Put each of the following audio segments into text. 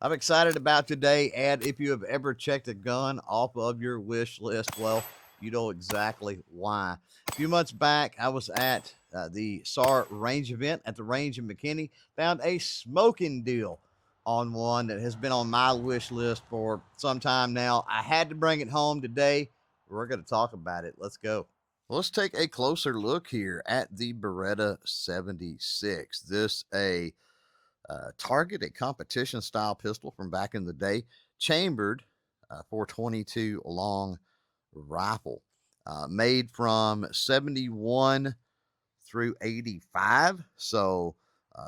I'm excited about today, and if you have ever checked a gun off of your wish list, well, you know exactly why. A few months back, I was at the SAR range event at the Range in McKinney, found a smoking deal on one that has been on my wish list for some time now. I had to bring it home today. We're going to talk about it. Let's go. Let's take a closer look here at the Beretta 76. This target, a competition style pistol from back in the day, chambered 422 long rifle, made from 71 through 85. So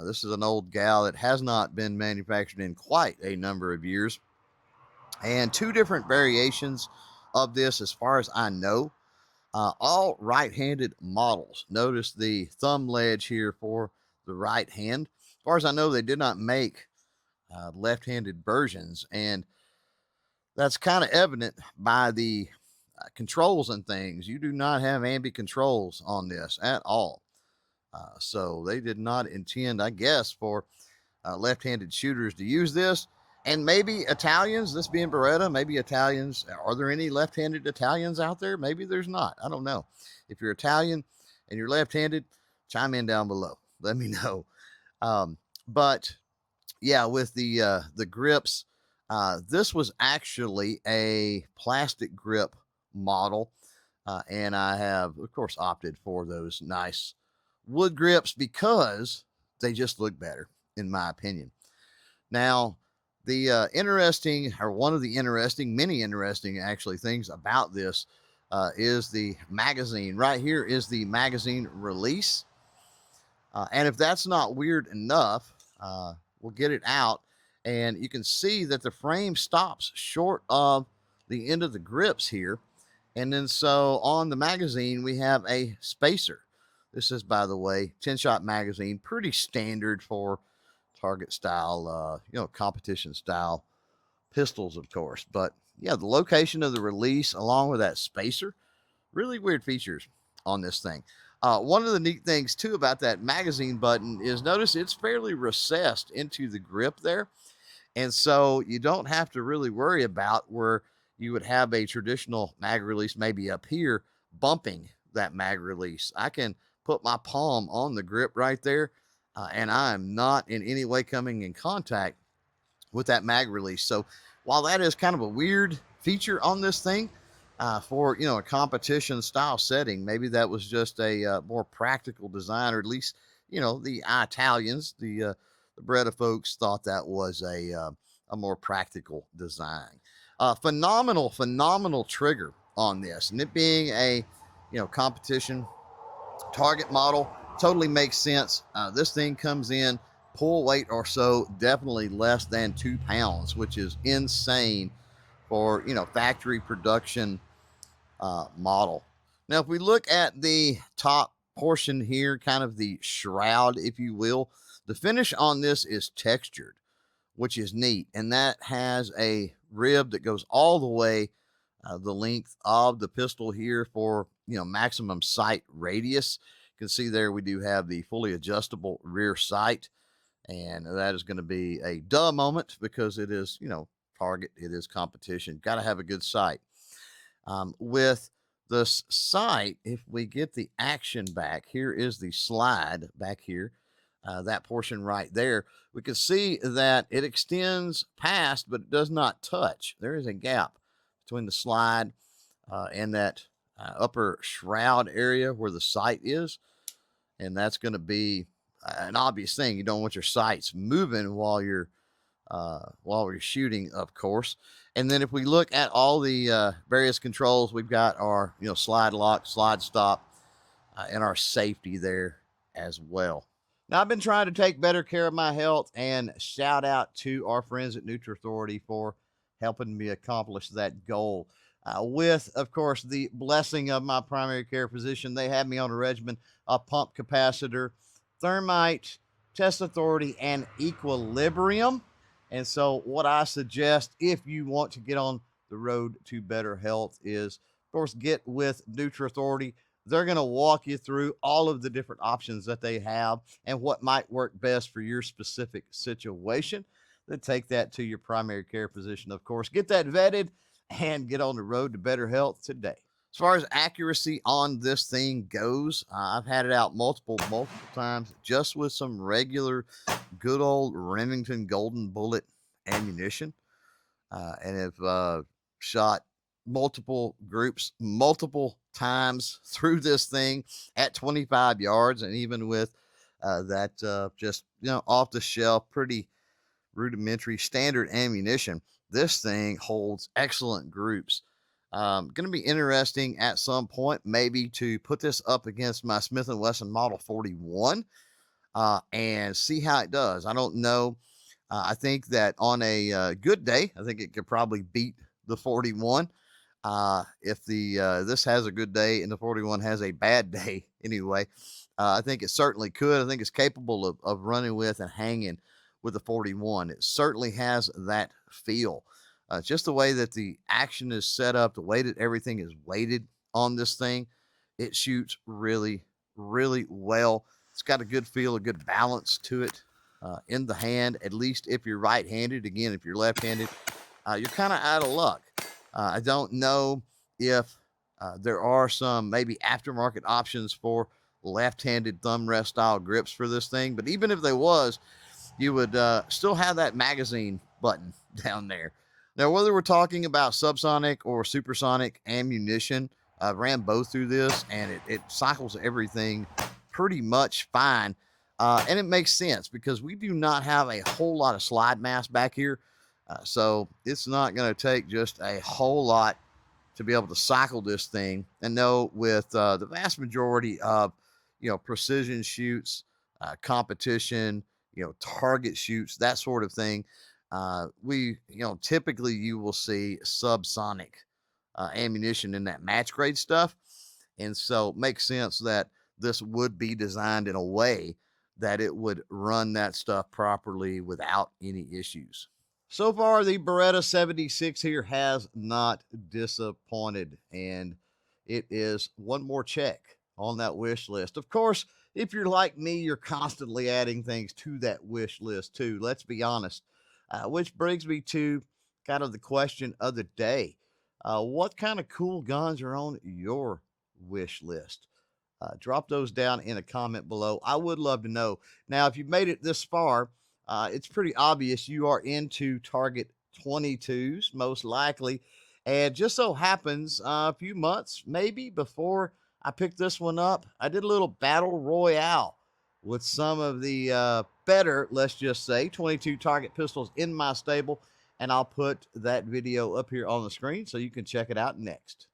this is an old gal that has not been manufactured in quite a number of years, and two different variations of this as far as I know, all right-handed models. Notice the thumb ledge here for the right hand. As far as I know, they did not make left-handed versions, and that's kind of evident by the controls and things. You do not have ambi controls on this at all. So they did not intend, I guess, for left-handed shooters to use this. And maybe Italians, this being Beretta, maybe Italians. Are there any left-handed Italians out there? Maybe there's not. I don't know. If you're Italian and you're left-handed, chime in down below. Let me know. But yeah, with the grips, this was actually a plastic grip model, and I have, of course, opted for those nice wood grips because they just look better, in my opinion. Now, the interesting, or one of the interesting, many interesting actually things about this is the magazine. Right here is the magazine release. And if that's not weird enough, we'll get it out. And you can see that the frame stops short of the end of the grips here. And then so on the magazine, we have a spacer. This is, by the way, 10-shot magazine, pretty standard for target style, competition style pistols, of course. But yeah, the location of the release along with that spacer, really weird features on this thing. One of the neat things too about that magazine button is notice it's fairly recessed into the grip there. And so you don't have to really worry about where you would have a traditional mag release maybe up here bumping that mag release. I can put my palm on the grip right there, and I am not in any way coming in contact with that mag release. So while that is kind of a weird feature on this thing, for a competition style setting, maybe that was just a more practical design, or at least the Italians, the Beretta folks thought that was a more practical design. Phenomenal trigger on this, and it being a competition target model totally makes sense. This thing comes in pull weight or so definitely less than 2 pounds, which is insane for factory production model. Now, if we look at the top portion here, kind of the shroud, if you will, the finish on this is textured, which is neat, and that has a rib that goes all the way the length of the pistol here for maximum sight radius. You can see there we do have the fully adjustable rear sight, and that is going to be a duh moment because it is target, it is competition, got to have a good sight. With the sight, if we get the action back, here is the slide back here, that portion right there, we can see that it extends past, but it does not touch. There is a gap between the slide and that upper shroud area where the sight is, and that's going to be an obvious thing. You don't want your sights moving while you're shooting, of course. And then if we look at all the various controls, we've got our slide lock, slide stop, and our safety there as well. Now, I've been trying to take better care of my health, and shout out to our friends at Nutra Authority for helping me accomplish that goal. With, of course, the blessing of my primary care physician, they had me on a regimen of pump capacitor, thermite, test authority, and equilibrium. And so what I suggest, if you want to get on the road to better health, is, of course, get with Nutra Authority. They're going to walk you through all of the different options that they have and what might work best for your specific situation. then take that to your primary care physician, of course. Get that vetted and get on the road to better health today. As far as accuracy on this thing goes, I've had it out multiple times just with some regular good old Remington Golden Bullet ammunition, and have shot multiple groups multiple times through this thing at 25 yards, and even with that just off the shelf, pretty rudimentary standard ammunition, this thing holds excellent groups. Going to be interesting at some point maybe to put this up against my Smith & Wesson Model 41 and see how it does. I don't know. I think that on a good day, I think it could probably beat the 41. If this has a good day and the 41 has a bad day anyway, I think it certainly could. I think it's capable of running with and hanging with the 41. It certainly has that feel. Just the way that the action is set up, the way that everything is weighted on this thing, it shoots really, really well. It's got a good feel, a good balance to it in the hand, at least if you're right-handed. Again, if you're left-handed, you're kind of out of luck. I don't know if there are some maybe aftermarket options for left-handed thumb rest style grips for this thing, but even if there was, you would still have that magazine button down there. Now, whether we're talking about subsonic or supersonic ammunition, I've ran both through this, and it cycles everything pretty much fine. And it makes sense because we do not have a whole lot of slide mass back here. So it's not going to take just a whole lot to be able to cycle this thing. And no, with the vast majority of, precision shoots, competition, target shoots, that sort of thing, typically you will see subsonic ammunition in that match grade stuff. And so it makes sense that this would be designed in a way that it would run that stuff properly without any issues. So far, the Beretta 76 here has not disappointed, and it is one more check on that wish list. Of course, if you're like me, you're constantly adding things to that wish list too. Let's be honest. Which brings me to kind of the question of the day. What kind of cool guns are on your wish list? Drop those down in a comment below. I would love to know. Now, if you've made it this far, it's pretty obvious you are into Target 22s, most likely. And just so happens, a few months maybe before I picked this one up, I did a little battle royale with some of the better, let's just say, 22 Target pistols in my stable. And I'll put that video up here on the screen so you can check it out next.